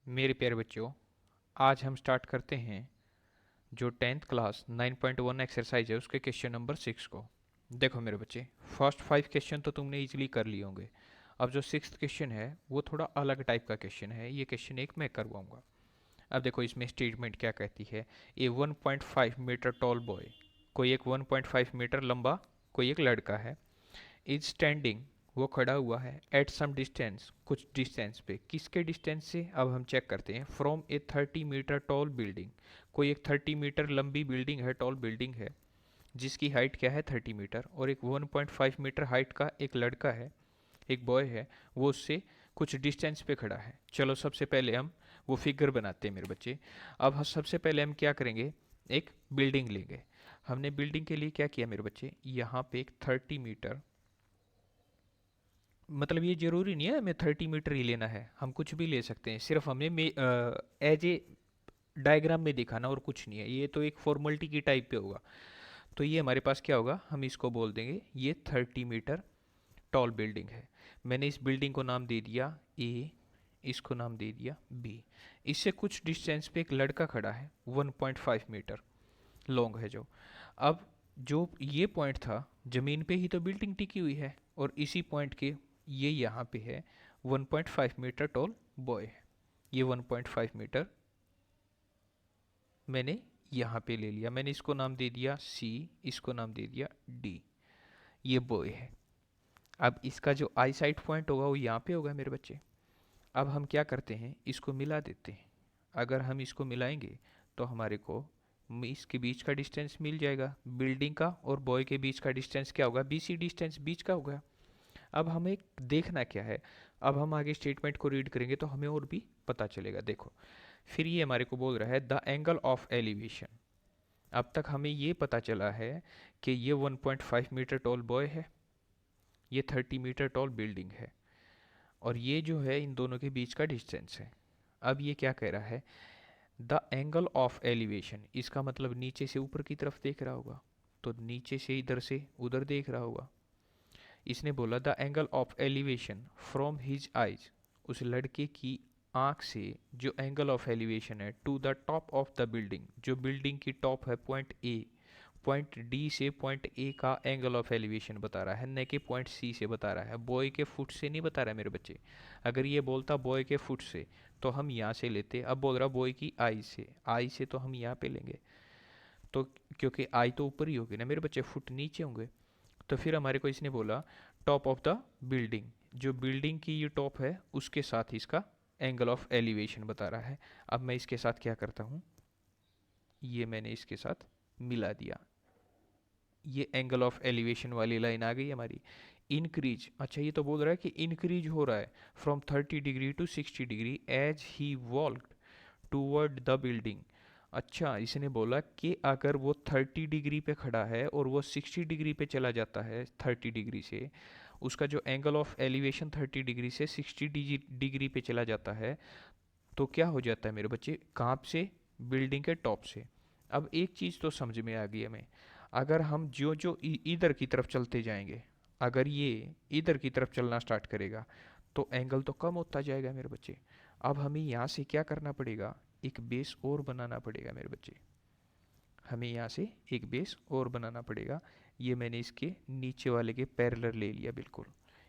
मेरे प्यारे बच्चों, आज हम स्टार्ट करते हैं जो 10th क्लास 9.1 एक्सरसाइज है उसके क्वेश्चन नंबर 6 को। देखो मेरे बच्चे, फर्स्ट 5 क्वेश्चन तो तुमने इजीली कर लिए होंगे। अब जो 6th क्वेश्चन है वो थोड़ा अलग टाइप का क्वेश्चन है। ये क्वेश्चन एक मैं करवाऊंगा। अब देखो इसमें स्टेटमेंट क्या कहती है। ए 1.5 मीटर टॉल बॉय, कोई एक 1.5 मीटर लंबा कोई एक लड़का है, इज स्टैंडिंग, वो खड़ा हुआ है, एट सम डिस्टेंस, कुछ डिस्टेंस पे। किसके डिस्टेंस से, अब हम चेक करते हैं। From a 30 metre tall building, कोई एक 30 मीटर लंबी बिल्डिंग है, टॉल बिल्डिंग है जिसकी हाइट क्या है 30 मीटर, और एक 1.5 मीटर हाइट का एक लड़का है, एक बॉय है, वो उससे कुछ डिस्टेंस पे खड़ा है। चलो सबसे पहले हम वो फिगर बनाते हैं मेरे बच्चे। अब सबसे पहले हम क्या करेंगे, एक बिल्डिंग लेंगे। हमने बिल्डिंग के लिए क्या किया मेरे बच्चे, यहाँ पे एक 30 मीटर, मतलब ये जरूरी नहीं है हमें 30 मीटर ही लेना है, हम कुछ भी ले सकते हैं। सिर्फ हमें एज ए डायग्राम में दिखाना और कुछ नहीं है। ये तो एक फॉर्मेलिटी की टाइप पे होगा। तो ये हमारे पास क्या होगा, हम इसको बोल देंगे ये 30 मीटर टॉल बिल्डिंग है। मैंने इस बिल्डिंग को नाम दे दिया ए, इसको नाम दे दिया बी। इससे कुछ डिस्टेंस पे एक लड़का खड़ा है, 1.5 मीटर लॉन्ग है जो। अब जो ये पॉइंट था, ज़मीन पे ही तो बिल्डिंग टिकी हुई है, और इसी पॉइंट के ये यहाँ पे है 1.5 मीटर टॉल बॉय है। ये 1.5 मीटर मैंने यहाँ पे ले लिया, मैंने इसको नाम दे दिया सी, इसको नाम दे दिया डी। ये बॉय है। अब इसका जो आई साइट पॉइंट होगा वो यहाँ पे होगा मेरे बच्चे। अब हम क्या करते हैं, इसको मिला देते हैं। अगर हम इसको मिलाएंगे तो हमारे को इसके बीच का डिस्टेंस मिल जाएगा। बिल्डिंग का और बॉय के बीच का डिस्टेंस क्या होगा, बीसी डिस्टेंस बीच का होगा। अब हमें देखना क्या है, अब हम आगे स्टेटमेंट को रीड करेंगे तो हमें और भी पता चलेगा। देखो फिर ये हमारे को बोल रहा है द एंगल ऑफ एलिवेशन। अब तक हमें ये पता चला है कि ये 1.5 मीटर टॉल बॉय है, ये 30 मीटर टॉल बिल्डिंग है, और ये जो है इन दोनों के बीच का डिस्टेंस है। अब ये क्या कह रहा है, द एंगल ऑफ एलिवेशन, इसका मतलब नीचे से ऊपर की तरफ देख रहा होगा, तो नीचे से इधर से उधर देख रहा होगा। इसने बोला the angle of elevation from his eyes, उस लड़के की आंख से जो एंगल ऑफ एलिवेशन है, to the top of the building, जो बिल्डिंग की टॉप है, पॉइंट ए, पॉइंट डी से पॉइंट ए का एंगल ऑफ एलिवेशन बता रहा है, न कि पॉइंट सी से बता रहा है। बॉय के फुट से नहीं बता रहा है मेरे बच्चे। अगर ये बोलता बॉय के फुट से तो हम यहाँ से लेते, अब बोल रहा बॉय की आई से, आई से तो हम यहाँ पे लेंगे। तो क्योंकि आई तो ऊपर ही होगी ना मेरे बच्चे, फुट नीचे होंगे। तो फिर हमारे को इसने बोला टॉप ऑफ द बिल्डिंग, जो बिल्डिंग की ये टॉप है उसके साथ इसका एंगल ऑफ एलिवेशन बता रहा है। अब मैं इसके साथ क्या करता हूँ, ये मैंने इसके साथ मिला दिया। ये एंगल ऑफ एलिवेशन वाली लाइन आ गई हमारी। इंक्रीज, अच्छा ये तो बोल रहा है कि इंक्रीज हो रहा है from 30 degree to 60 degree as he walked toward the building. अच्छा इसने बोला कि अगर वो 30 डिग्री पे खड़ा है और वो 60 डिग्री पे चला जाता है 30 डिग्री से, उसका जो एंगल ऑफ एलिवेशन 30 डिग्री से 60 डिग्री पे चला जाता है, तो क्या हो जाता है मेरे बच्चे, कहाँ से, बिल्डिंग के टॉप से। अब एक चीज़ तो समझ में आ गई हमें, अगर हम जो जो इधर की तरफ चलते जाएंगे, अगर ये इधर की तरफ चलना स्टार्ट करेगा तो एंगल तो कम होता जाएगा मेरे बच्चे। अब हमें यहाँ से क्या करना पड़ेगा, एक बेस और बनाना पड़ेगा मेरे बच्चे। हमें यहाँ से एक बेस और बनाना पड़ेगा। ये मैंने इसके नीचे वाले के पैरेलल ले लिया, बिल्कुल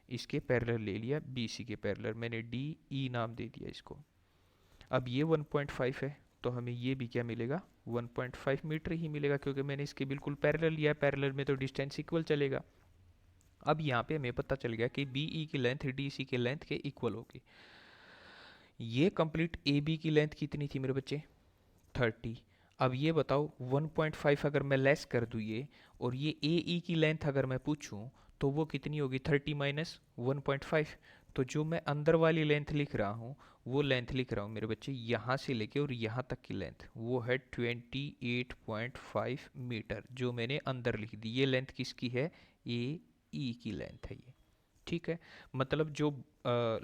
इसके पैरेलल ले लिया, बीसी के पैरेलल, मैंने डी ई नाम दे दिया इसको। अब ये 1.5 है तो हमें ये भी क्या मिलेगा, 1.5 मीटर ही मिलेगा, क्योंकि मैंने इसके बिल्कुल पैरेलल लिया है। पैरेलल में तो डिस्टेंस इक्वल चलेगा। अब यहाँ पे हमें पता चल गया कि बी ई की लेंथ डी सी की लेंथ के इक्वल होगी। ये कंप्लीट ए बी की लेंथ कितनी थी मेरे बच्चे, 30। अब ये बताओ 1.5 अगर मैं लेस कर दूँ ये, और ये ए ई की लेंथ अगर मैं पूछूं तो वो कितनी होगी, 30 माइनस 1.5। तो जो मैं अंदर वाली लेंथ लिख रहा हूँ वो लेंथ लिख रहा हूँ मेरे बच्चे, यहाँ से लेके और यहाँ तक की लेंथ वो है 28.5 मीटर, जो मैंने अंदर लिख दी। ये लेंथ किसकी है, ए ई की लेंथ है ये। ठीक है, मतलब जो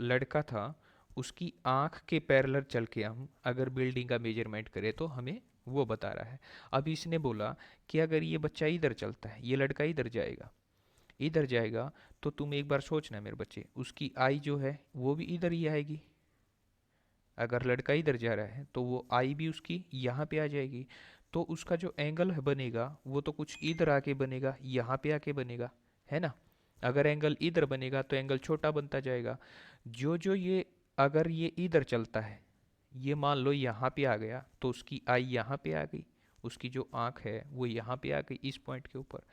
लड़का था उसकी आंख के पैरेलल चल के हम अगर बिल्डिंग का मेजरमेंट करें तो हमें वो बता रहा है। अब इसने बोला कि अगर ये बच्चा इधर चलता है, ये लड़का इधर जाएगा, इधर जाएगा, तो तुम एक बार सोचना मेरे बच्चे, उसकी आई जो है वो भी इधर ही आएगी। अगर लड़का इधर जा रहा है तो वो आई भी उसकी यहाँ पे आ जाएगी, तो उसका जो एंगल बनेगा वो तो कुछ इधर आके बनेगा, यहाँ पे आके बनेगा, है ना। अगर एंगल इधर बनेगा तो एंगल छोटा बनता जाएगा। जो जो ये, अगर ये इधर चलता है, ये मान लो यहाँ पे आ गया, तो उसकी आई यहाँ पे आ गई, उसकी जो आँख है वो यहाँ पे आ गई इस पॉइंट के ऊपर।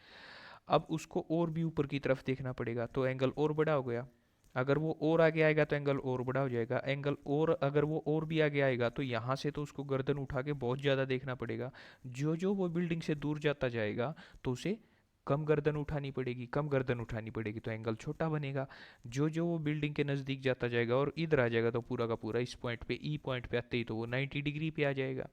अब उसको और भी ऊपर की तरफ देखना पड़ेगा, तो एंगल और बड़ा हो गया। अगर वो और आगे आएगा तो एंगल और बड़ा हो जाएगा, एंगल और अगर वो और भी आगे आएगा तो यहाँ से तो उसको गर्दन उठा के बहुत ज़्यादा देखना पड़ेगा। जो जो वो बिल्डिंग से दूर जाता जाएगा तो उसे कम गर्दन उठानी पड़ेगी, कम गर्दन उठानी पड़ेगी तो एंगल छोटा बनेगा। जो जो वो बिल्डिंग के नज़दीक जाता जाएगा और इधर आ जाएगा तो पूरा का पूरा इस पॉइंट पे, ई पॉइंट पे आते ही तो वो 90 डिग्री पे आ जाएगा।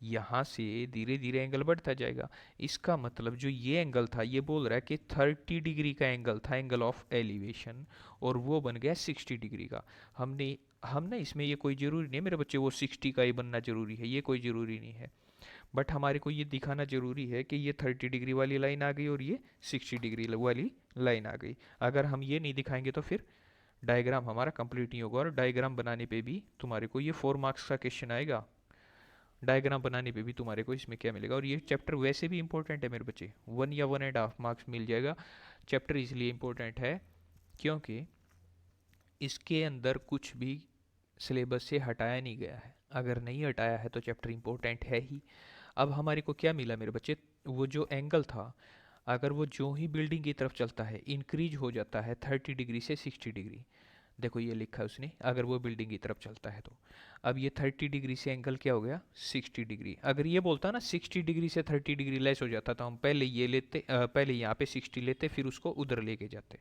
यहाँ से धीरे धीरे एंगल बढ़ता जाएगा। इसका मतलब जो ये एंगल था, ये बोल रहा है कि 30 डिग्री का एंगल था, एंगल ऑफ एलिवेशन, और वो बन गया 60 डिग्री का। हमने हम ना इसमें ये कोई ज़रूरी नहीं है मेरे बच्चे वो 60 का ही बनना ज़रूरी है, ये कोई ज़रूरी नहीं है। बट हमारे को ये दिखाना ज़रूरी है कि ये 30 डिग्री वाली लाइन आ गई और ये 60 डिग्री वाली लाइन आ गई। अगर हम ये नहीं दिखाएंगे तो फिर डायग्राम हमारा कंप्लीट नहीं होगा, और डायग्राम बनाने पे भी तुम्हारे को ये 4 मार्क्स का क्वेश्चन आएगा। डायग्राम बनाने पे भी तुम्हारे को इसमें क्या मिलेगा। और ये चैप्टर वैसे भी इंपॉर्टेंट है मेरे बच्चे, 1 या 1.5 मार्क्स मिल जाएगा। चैप्टर इसलिए इंपॉर्टेंट है क्योंकि इसके अंदर कुछ भी सिलेबस से हटाया नहीं गया है। अगर नहीं हटाया है तो चैप्टर इंपॉर्टेंट है ही। अब हमारे को क्या मिला मेरे बच्चे, वो जो एंगल था, अगर वो जो ही बिल्डिंग की तरफ चलता है इंक्रीज हो जाता है 30 डिग्री से 60 डिग्री। देखो ये लिखा है उसने, अगर वो बिल्डिंग की तरफ चलता है तो। अब ये 30 डिग्री से एंगल क्या हो गया 60 डिग्री। अगर ये बोलता ना 60 डिग्री से 30 डिग्री लेस हो जाता तो हम पहले ये लेते, पहले यहाँ पे 60 लेते फिर उसको उधर लेके जाते।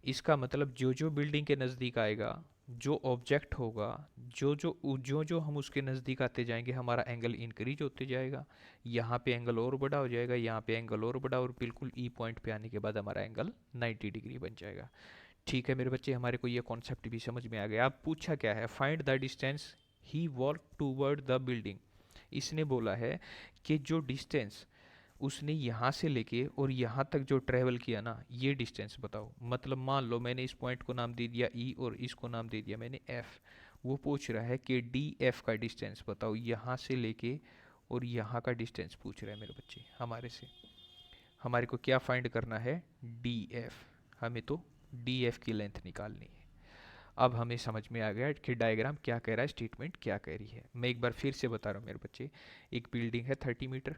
इसका मतलब जो जो बिल्डिंग के नज़दीक आएगा, जो ऑब्जेक्ट होगा, जो जो हम उसके नज़दीक आते जाएंगे हमारा एंगल इंक्रीज होते जाएगा। यहाँ पे एंगल और बड़ा हो जाएगा, यहाँ पे एंगल और बड़ा, और बिल्कुल ई पॉइंट पे आने के बाद हमारा एंगल 90 डिग्री बन जाएगा। ठीक है मेरे बच्चे, हमारे को ये कॉन्सेप्ट भी समझ में आ गया। अब पूछा क्या है, find the distance he walk toward the building. इसने बोला है कि जो डिस्टेंस उसने यहाँ से लेके और यहाँ तक जो ट्रैवल किया ना, ये डिस्टेंस बताओ। मतलब मान लो मैंने इस पॉइंट को नाम दे दिया ई और इसको नाम दे दिया मैंने एफ। वो पूछ रहा है कि डी एफ का डिस्टेंस बताओ, यहाँ से लेके और यहाँ का डिस्टेंस पूछ रहा है मेरे बच्चे हमारे से। हमारे को क्या फाइंड करना है, डी एफ। हमें तो डी एफ की लेंथ निकालनी है। अब हमें समझ में आ गया कि डायग्राम क्या कह रहा है, स्टेटमेंट क्या कह रही है। मैं एक बार फिर से बता रहा हूँ मेरे बच्चे। एक बिल्डिंग है 30 मीटर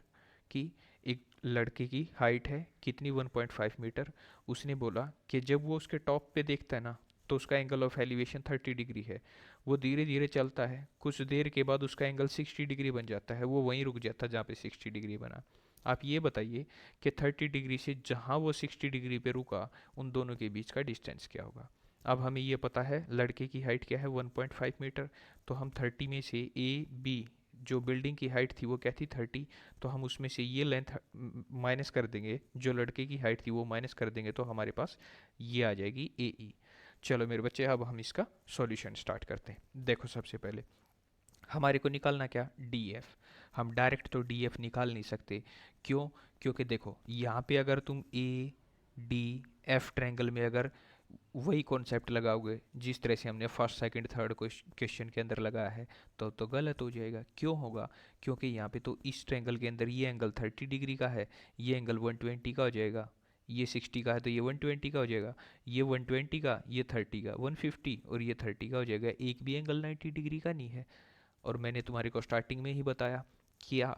की, एक लड़के की हाइट है कितनी 1.5 मीटर। उसने बोला कि जब वो उसके टॉप पे देखता है ना तो उसका एंगल ऑफ एलिवेशन 30 डिग्री है। वो धीरे धीरे चलता है, कुछ देर के बाद उसका एंगल 60 डिग्री बन जाता है, वो वहीं रुक जाता है जहाँ पे 60 डिग्री बना। आप ये बताइए कि 30 डिग्री से जहाँ वो 60 डिग्री पे रुका उन दोनों के बीच का डिस्टेंस क्या होगा। अब हमें ये पता है लड़के की हाइट क्या है 1.5 मीटर, तो हम 30 में से ए बी, जो बिल्डिंग की हाइट थी वो क्या थी 30, तो हम उसमें से ये लेंथ माइनस कर देंगे, जो लड़के की हाइट थी वो माइनस कर देंगे, तो हमारे पास ये आ जाएगी ए ई। चलो मेरे बच्चे अब हम इसका सॉल्यूशन स्टार्ट करते हैं। देखो सबसे पहले हमारे को निकालना क्या, डी एफ। हम डायरेक्ट तो डी एफ निकाल नहीं सकते। क्यों, क्योंकि देखो यहाँ पे अगर तुम ए डी एफ ट्रायंगल में अगर वही कॉन्सेप्ट लगाओगे जिस तरह से हमने फर्स्ट सेकंड थर्ड क्वेश्चन के अंदर लगाया है, तो गलत हो जाएगा। क्यों होगा, क्योंकि यहाँ पे तो इस ट्रायंगल के अंदर ये एंगल 30 डिग्री का है, ये एंगल 120 का हो जाएगा, ये 60 का है तो ये 120 का हो जाएगा, ये 120 का, ये 30 का 150, और ये 30 का हो जाएगा। एक भी एंगल 90 डिग्री का नहीं है। और मैंने तुम्हारे को स्टार्टिंग में ही बताया क्या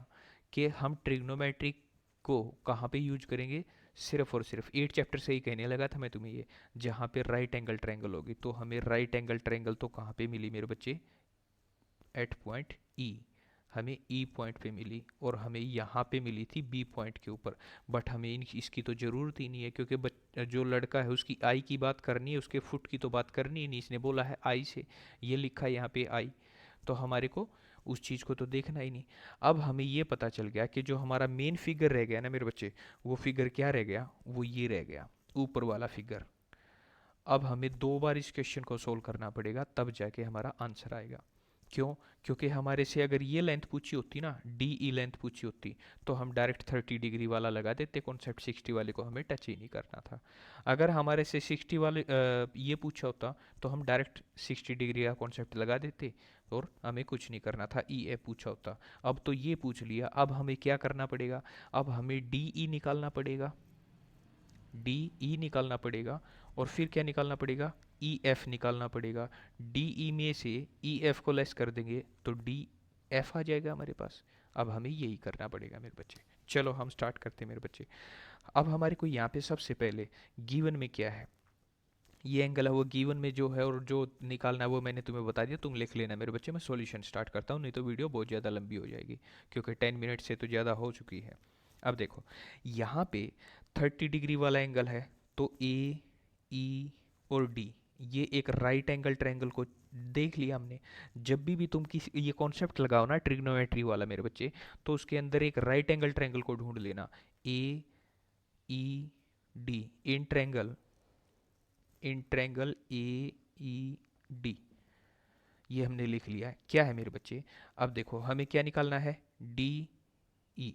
कि हम ट्रिग्नोमेट्रिक को कहाँ पे यूज करेंगे, सिर्फ और सिर्फ 8 चैप्टर से ही कहने लगा था मैं तुम्हें ये, जहाँ पे राइट एंगल ट्रायंगल होगी। तो हमें राइट एंगल ट्रायंगल तो कहाँ पे मिली मेरे बच्चे, एट पॉइंट ई। हमें ई पॉइंट पे मिली और हमें यहाँ पे मिली थी बी पॉइंट के ऊपर। बट हमें इसकी तो ज़रूरत ही नहीं है, क्योंकि जो लड़का है उसकी आई की बात करनी है, उसके फुट की तो बात करनी ही नहीं। इसने बोला है आई से, ये लिखा है यहाँ पे आई, तो हमारे को उस चीज़ को तो देखना ही नहीं। अब हमें ये पता चल गया कि जो हमारा मेन फिगर रह गया ना मेरे बच्चे, वो फिगर क्या रह गया, वो ये रह गया ऊपर वाला फिगर। अब हमें 2 बार इस क्वेश्चन को सोल्व करना पड़ेगा तब जाके हमारा आंसर आएगा। क्यों? क्योंकि हमारे से अगर ये लेंथ पूछी होती ना, डी ई लेंथ पूछी होती, तो हम डायरेक्ट 30 डिग्री वाला लगा देते, कॉन्सेप्ट 60 वाले को हमें टच ही नहीं करना था। अगर हमारे से 60 वाले ये पूछा होता तो हम डायरेक्ट 60 डिग्री का कॉन्सेप्ट लगा देते और हमें कुछ नहीं करना था, ई ए पूछा होता। अब तो ये पूछ लिया, अब हमें क्या करना पड़ेगा? अब हमें डी ई निकालना पड़ेगा, डी ई निकालना पड़ेगा, और फिर क्या निकालना पड़ेगा? ई एफ निकालना पड़ेगा। डी ई में से ई एफ को लेस कर देंगे तो डी एफ आ जाएगा हमारे पास। अब हमें यही करना पड़ेगा मेरे बच्चे। चलो हम स्टार्ट करते हैं मेरे बच्चे। अब हमारे को यहाँ पे सबसे पहले गिवन में क्या है, ये एंगल है वो गिवन में जो है, और जो निकालना है वो मैंने तुम्हें बता दिया, तुम लिख लेना मेरे बच्चे। मैं सॉल्यूशन स्टार्ट करता हूँ, नहीं तो वीडियो बहुत ज़्यादा लंबी हो जाएगी, क्योंकि 10 मिनट से तो ज़्यादा हो चुकी है। अब देखो, यहाँ पे 30 डिग्री वाला एंगल है, तो ए ई और डी, ये एक राइट एंगल ट्रायंगल को देख लिया हमने। जब भी तुम किसी ये कॉन्सेप्ट लगाओ ना ट्रिग्नोमेट्री वाला मेरे बच्चे, तो उसके अंदर एक राइट एंगल ट्रायंगल को ढूंढ लेना। A E D, in triangle A E D, ये हमने लिख लिया है। क्या है मेरे बच्चे? अब देखो हमें क्या निकालना है? D E.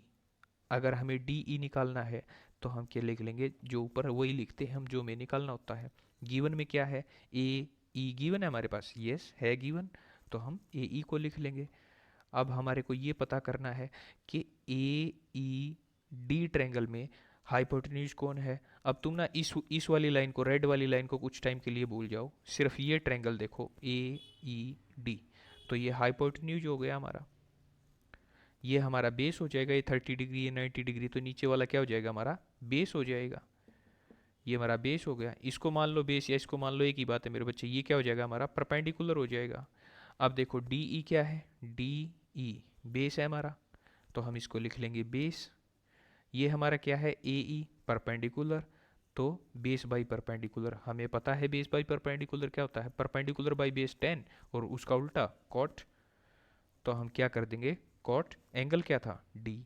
अगर हमें डी ई निकालना है तो हम क्या लिख लेंगे? जो ऊपर है वही लिखते हैं हम, जो हमें निकालना होता है। गिवन में क्या है? ए ई गिवन है हमारे पास, यस है गिवन, तो हम ए ई को लिख लेंगे। अब हमारे को ये पता करना है कि ए ई डी ट्रायंगल में हाइपोटेन्यूज कौन है। अब तुम ना इस वाली लाइन को, रेड वाली लाइन को कुछ टाइम के लिए भूल जाओ, सिर्फ ये ट्रायंगल देखो, ए ई डी। तो ये हाइपोटेन्यूज हो गया हमारा, ये हमारा बेस हो जाएगा। ये 30 डिग्री, ये 90 डिग्री, तो नीचे वाला क्या हो जाएगा? हमारा बेस हो जाएगा। ये हमारा बेस हो गया। इसको मान लो बेस या इसको मान लो, एक ही बात है मेरे बच्चे। ये क्या हो जाएगा? हमारा परपेंडिकुलर हो जाएगा। अब देखो डी ई क्या है? डी ई बेस है हमारा, तो हम इसको लिख लेंगे बेस। ये हमारा क्या है? ए ई परपेंडिकुलर, तो बेस बाई परपेंडिकुलर, हमें पता है बेस बाई परपेंडिकुलर क्या होता है? परपेंडिकुलर बाई बेस 10, और उसका उल्टा कॉट। तो हम क्या कर देंगे? कॉट एंगल क्या था? डी,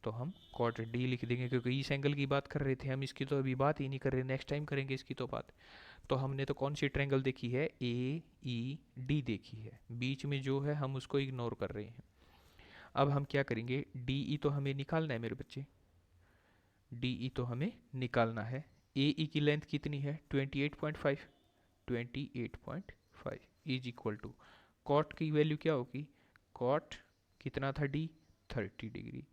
तो हम कॉट डी लिख देंगे, क्योंकि इस एंगल की बात कर रहे थे हम, इसकी तो अभी बात ही नहीं कर रहे, नेक्स्ट टाइम करेंगे इसकी तो बात। तो हमने तो कौन सी ट्रायंगल देखी है? ए ई डी देखी है, बीच में जो है हम उसको इग्नोर कर रहे हैं। अब हम क्या करेंगे? डी ई तो हमें निकालना है मेरे बच्चे, डी ई तो हमें निकालना है। ए ई की लेंथ कितनी है? 28.5, 28.5 इज इक्वल टू कॉट की वैल्यू क्या होगी? कॉट कितना था? D 30 degree.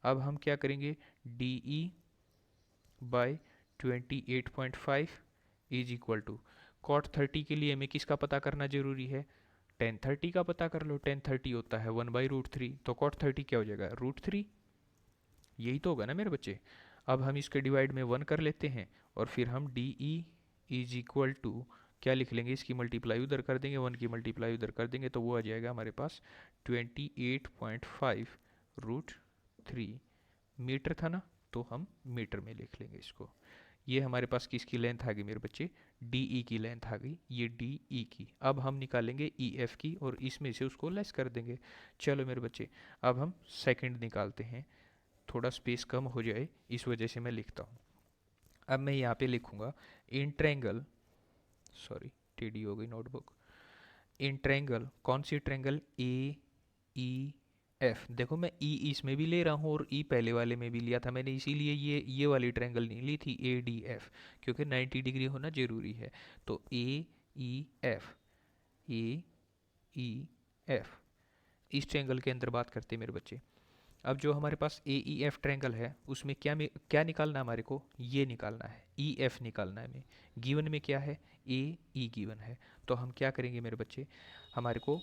अब हम क्या करेंगे? D E by 28.5 is equal to cot 30 के लिए हमें किसका पता करना जरूरी है? टेन 30 का पता कर लो। टेन 30 होता है 1/√3, तो कॉट 30 क्या हो जाएगा? √3। यही तो होगा ना मेरे बच्चे। अब हम इसके डिवाइड में 1 कर लेते हैं, और फिर हम D E is equal to क्या लिख लेंगे? इसकी मल्टीप्लाई उधर कर देंगे, 1 की मल्टीप्लाई उधर कर देंगे, तो वो आ जाएगा हमारे पास 28.5√3 मीटर था ना, तो हम मीटर में लिख लेंगे इसको। ये हमारे पास किसकी लेंथ आ गई मेरे बच्चे? डी ई की लेंथ आ गई, ये डी ई की। अब हम निकालेंगे ई एफ की, और इसमें से उसको लेस कर देंगे। चलो मेरे बच्चे, अब हम सेकंड निकालते हैं। थोड़ा स्पेस कम हो जाए इस वजह से मैं लिखता हूँ। अब मैं यहाँ पे लिखूँगा इन ट्रायंगल, सॉरी टेढ़ी हो गई नोटबुक। इन ट्रायंगल, कौन सी ट्रायंगल? A E F. देखो मैं ई इसमें भी ले रहा हूँ और ई पहले वाले में भी लिया था मैंने, इसीलिए ये वाली ट्रायंगल नहीं ली थी ए डी एफ, क्योंकि 90 डिग्री होना जरूरी है। तो ए ई एफ, ए ई एफ, इस ट्रायंगल के अंदर बात करते हैं मेरे बच्चे। अब जो हमारे पास ए ई एफ ट्रायंगल है उसमें क्या निकालना है हमारे को? ये निकालना है, ई एफ निकालना है हमें। गिवन में क्या है? ए ई गिवन है। तो हम क्या करेंगे मेरे बच्चे? हमारे को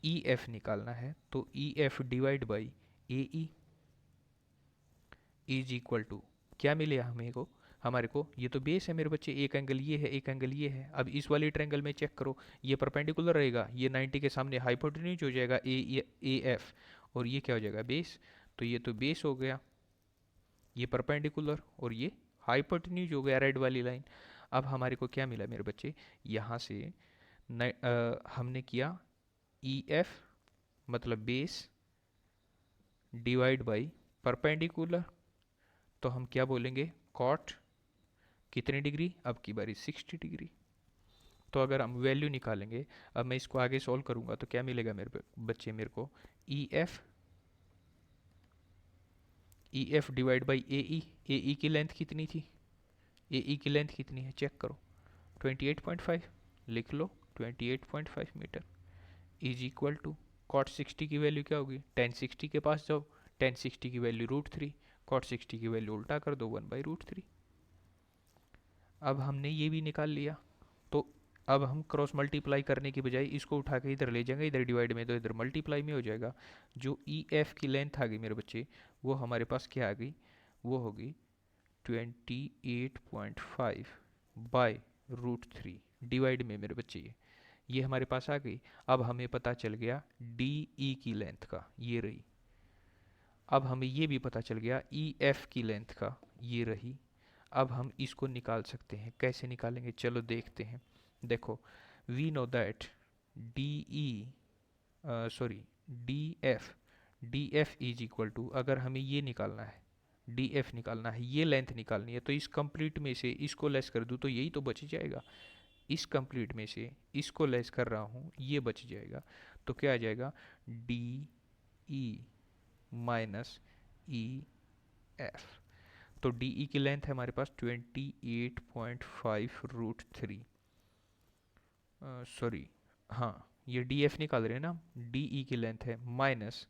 ई एफ निकालना है, तो E F divide by A E is equal to क्या मिलेगा हमें को? हमारे को ये तो बेस है मेरे बच्चे, एक एंगल ये है, एक एंगल ये है। अब इस वाली ट्रायंगल में चेक करो, ये परपेंडिकुलर रहेगा, ये 90 के सामने हाइपोटेन्यूज हो जाएगा ए एफ, और ये क्या हो जाएगा? बेस। तो ये तो बेस हो गया, ये परपेंडिकुलर, और ये हाइपोटेन्यूज हो गया रेड वाली लाइन। अब हमारे को क्या मिला मेरे बच्चे? यहाँ से हमने किया ई एफ मतलब बेस डिवाइड बाई परपेंडिकुलर, तो हम क्या बोलेंगे? कॉट कितने डिग्री? अब की बारी 60 डिग्री। तो अगर हम वैल्यू निकालेंगे, अब मैं इसको आगे सॉल्व करूँगा तो क्या मिलेगा मेरे बच्चे मेरे को, ई एफ डिवाइड बाई ए ई की लेंथ कितनी थी, ए ई की लेंथ कितनी है चेक करो, 28.5, लिख लो 28.5 metre is equal to cot 60 की वैल्यू क्या होगी, टेन 60 के पास जाओ, टेन 60 की वैल्यू √3, कॉट 60 की वैल्यू उल्टा कर दो 1/√3। अब हमने ये भी निकाल लिया, तो अब हम क्रॉस मल्टीप्लाई करने की बजाय इसको उठा के इधर ले जाएंगे, इधर डिवाइड में तो इधर मल्टीप्लाई में हो जाएगा। जो ई एफ की लेंथ आ गई मेरे बच्चे, वो हमारे पास क्या आ गई, वो होगी 28.5 बाय √3 डिवाइड में मेरे बच्चे, ये हमारे पास आ गई। अब हमें पता चल गया डी ई की लेंथ का, ये रही। अब हमें ये भी पता चल गया ई एफ की लेंथ का, ये रही। अब हम इसको निकाल सकते हैं, कैसे निकालेंगे चलो देखते हैं। देखो we know that D E sorry D F is equal to, अगर हमें ये निकालना है, डी एफ निकालना है, ये लेंथ निकालनी है, तो इस कंप्लीट में से इसको लेस कर दूँ तो यही तो बच जाएगा। इस कंप्लीट में से इसको लेस कर रहा हूँ, ये बच जाएगा। तो क्या आ जाएगा, D E minus E F. तो डी ई की लेंथ है हमारे पास 28.5 √3, सॉरी हाँ ये डी एफ निकाल रहे हैं ना, डी ई की लेंथ है माइनस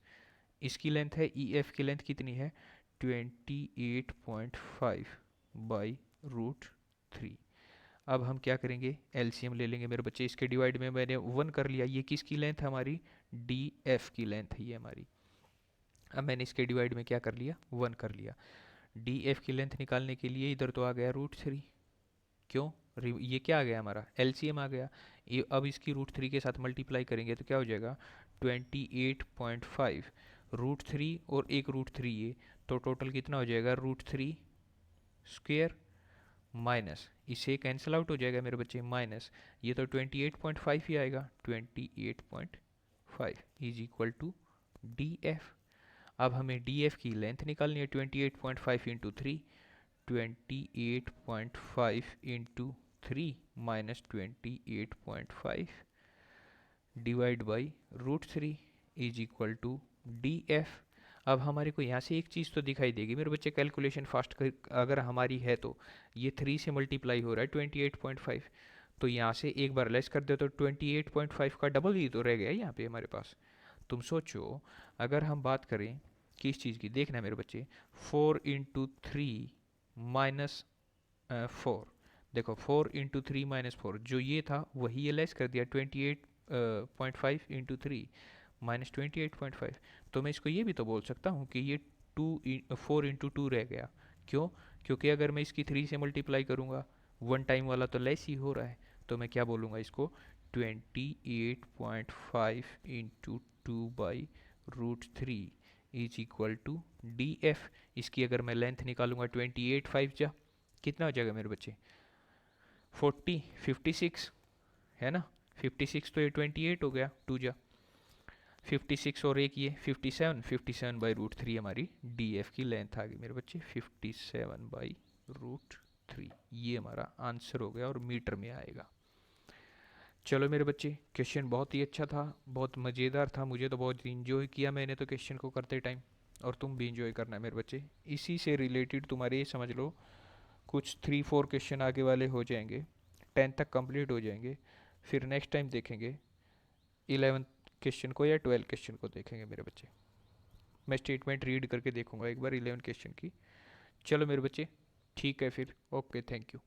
इसकी लेंथ है, ई एफ की लेंथ कितनी है 28.5 बाई √3। अब हम क्या करेंगे, एलसीएम ले लेंगे मेरे बच्चे, इसके डिवाइड में मैंने 1 कर लिया, ये किसकी लेंथ है हमारी, डी एफ की लेंथ है ये हमारी। अब मैंने इसके डिवाइड में क्या कर लिया, 1 कर लिया। डी एफ की लेंथ निकालने के लिए इधर तो आ गया √3, क्यों, ये क्या आ गया हमारा एलसीएम आ गया। ये अब इसकी √3 के साथ मल्टीप्लाई करेंगे तो क्या हो जाएगा 28.5 √3 और एक √3 ये, तो टोटल कितना हो जाएगा √3 स्क्वेयर माइनस, इसे कैंसिल आउट हो जाएगा मेरे बच्चे, माइनस ये तो 28.5 ही आएगा, 28.5 is equal to D F. अब हमें डी एफ की लेंथ निकालनी है 28.5 into 3, 28.5 into 3 minus 28.5 divide by √3 is equal to D F. अब हमारे को यहाँ से एक चीज़ तो दिखाई देगी मेरे बच्चे, कैलकुलेशन फास्ट अगर हमारी है तो ये 3 से मल्टीप्लाई हो रहा है 28.5, तो यहाँ से एक बार लेस कर दे तो 28.5 का डबल ही तो रह गया यहाँ पे हमारे पास। तुम सोचो अगर हम बात करें किस चीज़ की, देखना मेरे बच्चे 4 इंटू 3 माइनस 4, देखो 4 इंटू 3 माइनस 4 जो ये था वही ये लेस कर दिया 28.5 इंटू 3 माइनस 28.5। तो मैं इसको ये भी तो बोल सकता हूँ कि ये 4 इंटू 2 रह गया, क्यों, क्योंकि अगर मैं इसकी 3 से मल्टीप्लाई करूँगा, वन टाइम वाला तो लेस ही हो रहा है, तो मैं क्या बोलूँगा इसको 28.5 into 2 by √3 is equal to D F. इसकी अगर मैं लेंथ निकालूंगा 28.5 जा कितना हो जाएगा मेरे बच्चे 56 है ना, 56 तो ये 28 हो गया, 2 जा 56 और एक ये 57 बाई √3 हमारी डी एफ की लेंथ आ गई मेरे बच्चे 57 बाई √3, ये हमारा आंसर हो गया और मीटर में आएगा। चलो मेरे बच्चे क्वेश्चन बहुत ही अच्छा था, बहुत मज़ेदार था, मुझे तो बहुत इंजॉय किया मैंने तो क्वेश्चन को करते टाइम, और तुम भी इंजॉय करना है मेरे बच्चे। इसी से रिलेटेड तुम्हारे ये समझ लो कुछ 3-4 क्वेश्चन आगे वाले हो जाएंगे, 10 तक कंप्लीट हो जाएंगे, फिर नेक्स्ट टाइम देखेंगे 11 क्वेश्चन को या 12 क्वेश्चन को देखेंगे मेरे बच्चे। मैं स्टेटमेंट रीड करके देखूंगा एक बार 11 क्वेश्चन की। चलो मेरे बच्चे ठीक है फिर, ओके थैंक यू।